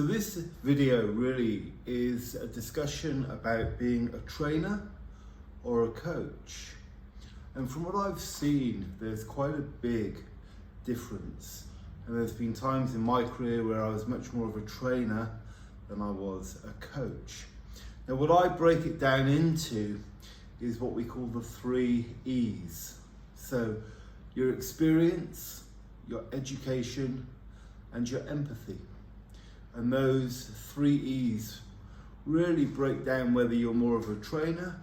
So this video really is a discussion about being a trainer or a coach. And from what I've seen, there's quite a big difference. And there's been times in my career where I was much more of a trainer than I was a coach. Now, what I break it down into is what we call the 3 E's. So your experience, your education, and your empathy. And those 3 E's really break down whether you're more of a trainer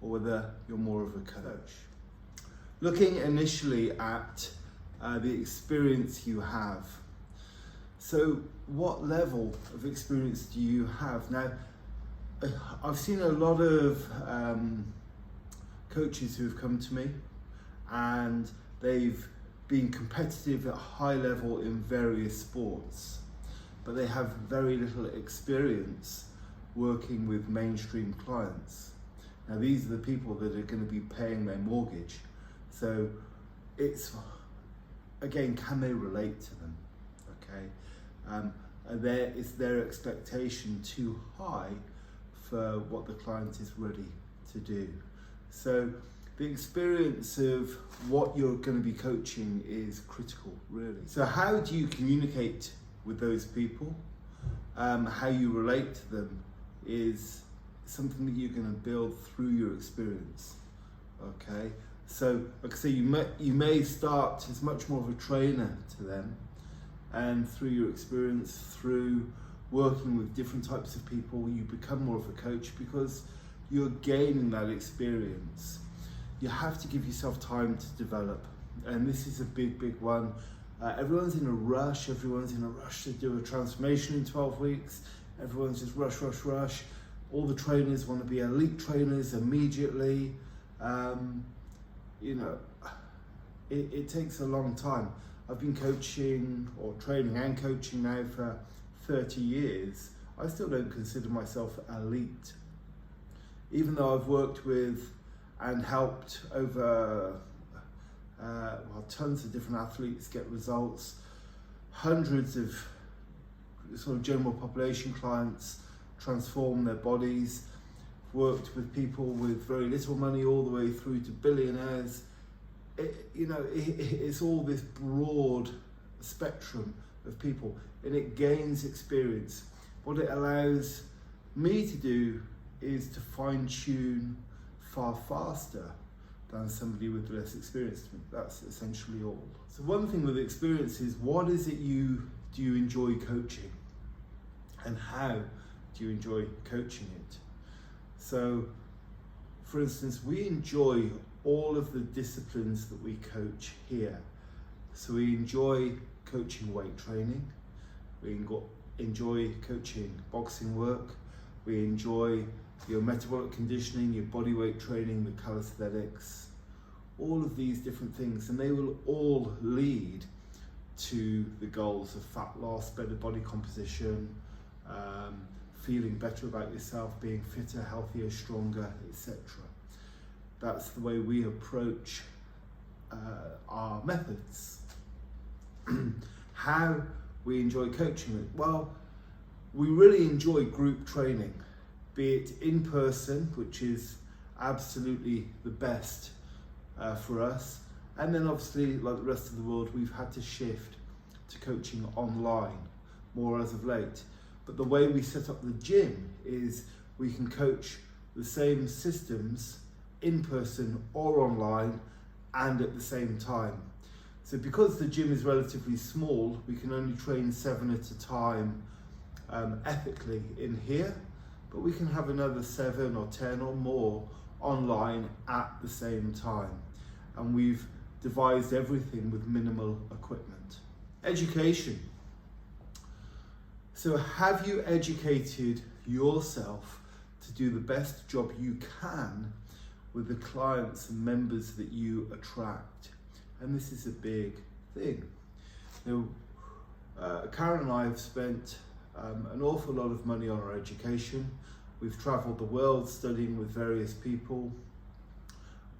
or whether you're more of a coach. Looking initially at the experience you have. So what level of experience do you have? Now, I've seen a lot of coaches who have come to me and they've been competitive at a high level in various sports, but they have very little experience working with mainstream clients. Now, these are the people that are going to be paying their mortgage. So it's, again, can they relate to them? Okay, is their expectation too high for what the client is ready to do? So the experience of what you're going to be coaching is critical, really. So how do you communicate with those people? How you relate to them is something that you're going to build through your experience. Okay, so like I say, you may start as much more of a trainer to them, and through your experience, through working with different types of people, you become more of a coach because you're gaining that experience. You have to give yourself time to develop, and this is a big one. Everyone's in a rush. Everyone's in a rush to do a transformation in 12 weeks. Everyone's just rush. All the trainers want to be elite trainers immediately. It takes a long time. I've been coaching or training and coaching now for 30 years. I still don't consider myself elite. Even though I've worked with and helped over tons of different athletes get results, hundreds of sort of general population clients transform their bodies, worked with people with very little money all the way through to billionaires. It's all this broad spectrum of people, and it gains experience. What it allows me to do is to fine-tune far faster than somebody with less experience. That's essentially all. So one thing with experience is, what is it do you enjoy coaching, and how do you enjoy coaching it? So, for instance, we enjoy all of the disciplines that we coach here. So we enjoy coaching weight training, we enjoy coaching boxing work, we enjoy your metabolic conditioning, your body weight training, the calisthenics, all of these different things, and they will all lead to the goals of fat loss, better body composition, feeling better about yourself, being fitter, healthier, stronger, etc. That's the way we approach our methods. How we enjoy coaching it? Well, we really enjoy group training, be it in person, which is absolutely the best for us, and then obviously, like the rest of the world, we've had to shift to coaching online more as of late. But the way we set up the gym is we can coach the same systems in person or online and at the same time. So because the gym is relatively small, we can only train 7 at a time ethically in here, but we can have another 7 or 10 or more online at the same time. And we've devised everything with minimal equipment. Education. So have you educated yourself to do the best job you can with the clients and members that you attract? And this is a big thing. Now, Karen and I have spent an awful lot of money on our education. We've traveled the world studying with various people,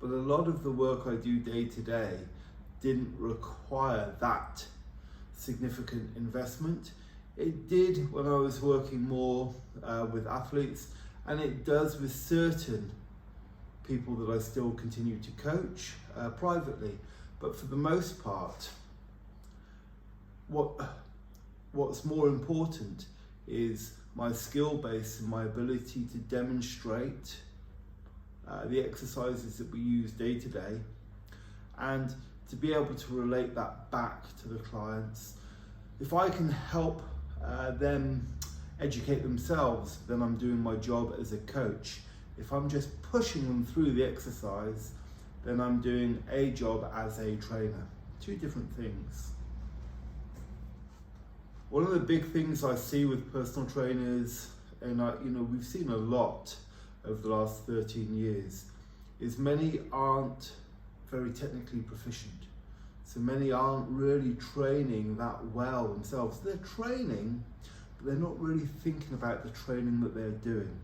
but a lot of the work I do day to day didn't require that significant investment. It did when I was working more with athletes, and it does with certain people that I still continue to coach privately. But for the most part, what's more important is my skill base and my ability to demonstrate the exercises that we use day to day, and to be able to relate that back to the clients. If I can help them educate themselves, then I'm doing my job as a coach. If I'm just pushing them through the exercise, then I'm doing a job as a trainer. Two different things. One of the big things I see with personal trainers, and we've seen a lot over the last 13 years, is many aren't very technically proficient. So many aren't really training that well themselves. They're training, but they're not really thinking about the training that they're doing.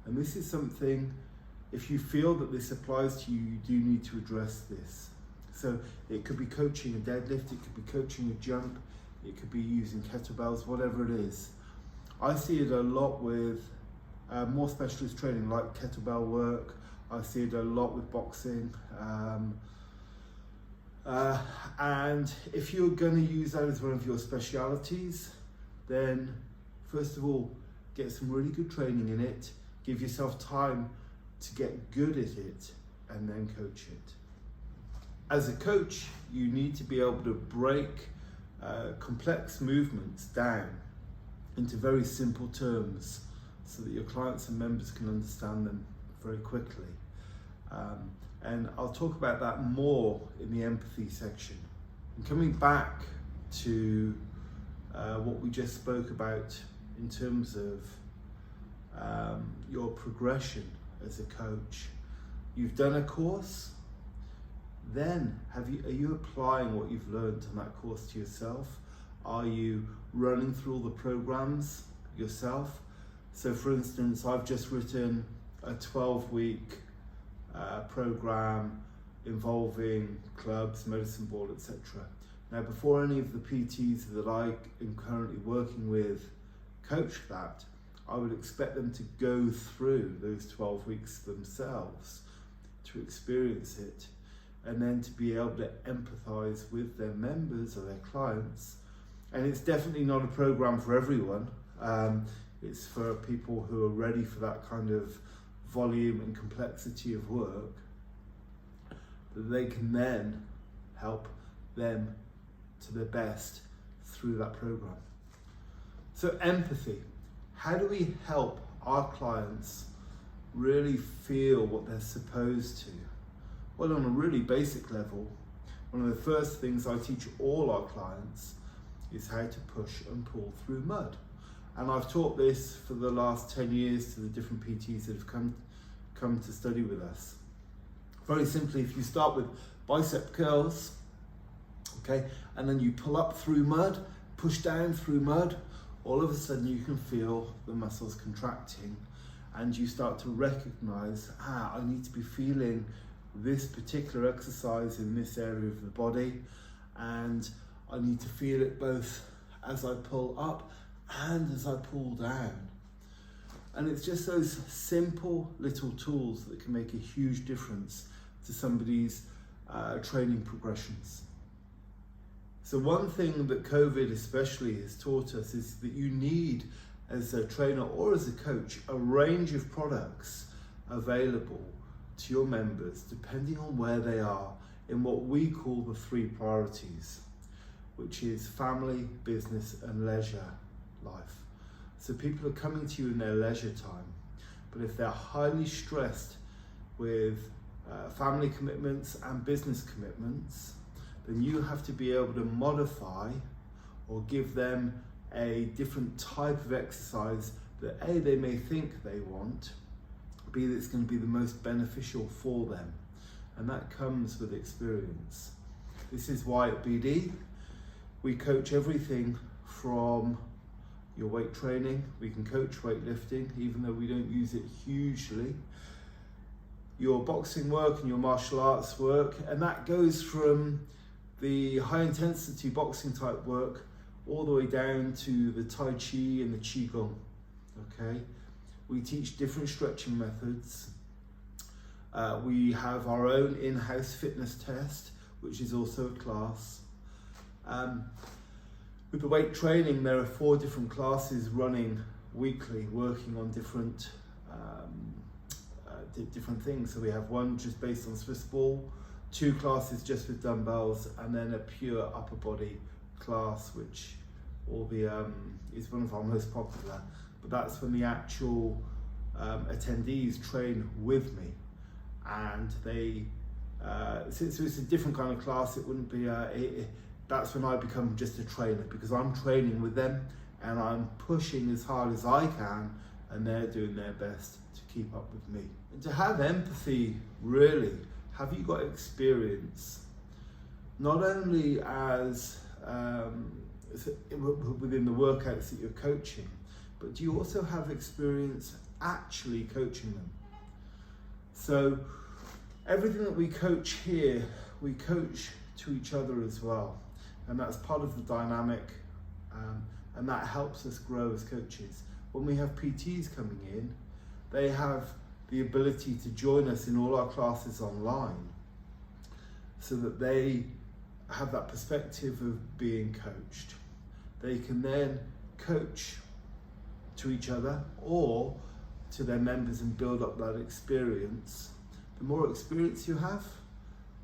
And this is something, if you feel that this applies to you, you do need to address this. So it could be coaching a deadlift, it could be coaching a jump, it could be using kettlebells, whatever it is. I see it a lot with more specialist training like kettlebell work. I see it a lot with boxing. And if you're going to use that as one of your specialities, then first of all, get some really good training in it, give yourself time to get good at it, and then coach it. As a coach, you need to be able to break complex movements down into very simple terms so that your clients and members can understand them very quickly. And I'll talk about that more in the empathy section. And coming back to what we just spoke about in terms of your progression as a coach, you've done a course, then are you applying what you've learned on that course to yourself? Are you running through all the programs yourself? So for instance, I've just written a 12-week program involving clubs, medicine board, etc. Now, before any of the PTs that I am currently working with coach that, I would expect them to go through those 12 weeks themselves to experience it, and then to be able to empathize with their members or their clients. And it's definitely not a program for everyone. It's for people who are ready for that kind of volume and complexity of work, that they can then help them to their best through that program. So empathy, how do we help our clients really feel what they're supposed to? Well, on a really basic level, one of the first things I teach all our clients is how to push and pull through mud. And I've taught this for the last 10 years to the different PTs that have come to study with us. Very simply, if you start with bicep curls, okay, and then you pull up through mud, push down through mud, all of a sudden you can feel the muscles contracting, and you start to recognize, I need to be feeling this particular exercise in this area of the body, and I need to feel it both as I pull up and as I pull down. And it's just those simple little tools that can make a huge difference to somebody's training progressions. So one thing that COVID especially has taught us is that you need, as a trainer or as a coach, a range of products available to your members depending on where they are in what we call the 3 priorities, which is family, business and leisure life. So people are coming to you in their leisure time, but if they're highly stressed with family commitments and business commitments, then you have to be able to modify or give them a different type of exercise that A, they may think they want, B, that's going to be the most beneficial for them. And that comes with experience. This is why at BD, we coach everything from your weight training. We can coach weightlifting, even though we don't use it hugely. Your boxing work and your martial arts work, and that goes from the high intensity boxing type work all the way down to the Tai Chi and the Qigong. Okay, we teach different stretching methods. We have our own in-house fitness test, which is also a class. With the weight training, there are 4 different classes running weekly, working on different things. So we have one just based on Swiss ball, 2 classes just with dumbbells, and then a pure upper body class, which is one of our most popular. But that's when the actual attendees train with me, and they so it's a different kind of class. It wouldn't be that's when I become just a trainer, because I'm training with them and I'm pushing as hard as I can, and they're doing their best to keep up with me. And to have empathy, really, have you got experience not only as within the workouts that you're coaching, but do you also have experience actually coaching them? So everything that we coach here, we coach to each other as well, and that's part of the dynamic, and that helps us grow as coaches. When we have PTs coming in, they have the ability to join us in all our classes online, so that they have that perspective of being coached. They can then coach to each other or to their members and build up that experience. The more experience you have,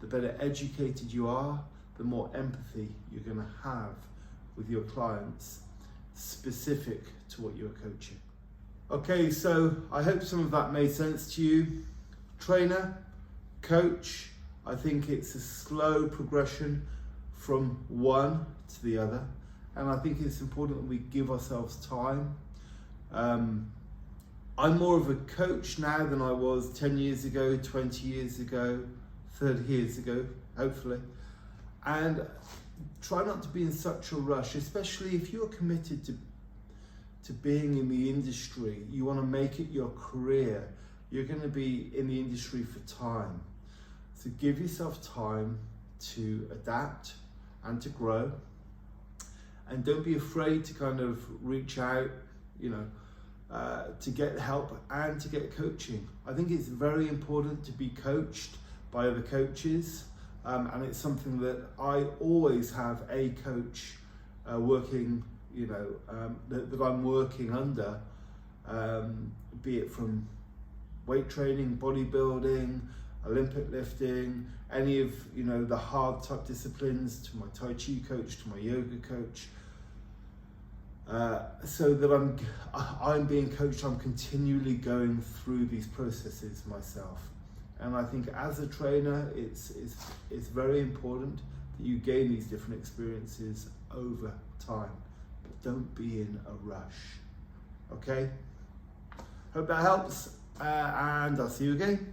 the better educated you are, the more empathy you're going to have with your clients specific to what you're coaching. Okay, so I hope some of that made sense to you. Trainer, coach, I think it's a slow progression from one to the other, and I think it's important that we give ourselves time. I'm more of a coach now than I was 10 years ago, 20 years ago, 30 years ago, hopefully. And try not to be in such a rush, especially if you're committed to being in the industry. You want to make it your career. You're going to be in the industry for time. So give yourself time to adapt and to grow. And don't be afraid to kind of reach out, to get help and to get coaching. I think it's very important to be coached by other coaches, and it's something that I always have a coach working, that I'm working under, be it from weight training, bodybuilding, Olympic lifting, any of the hard type disciplines, to my Tai Chi coach, to my yoga coach. So that I'm being coached, I'm continually going through these processes myself. And I think as a trainer, it's very important that you gain these different experiences over time, but don't be in a rush. Okay? Hope that helps, and I'll see you again.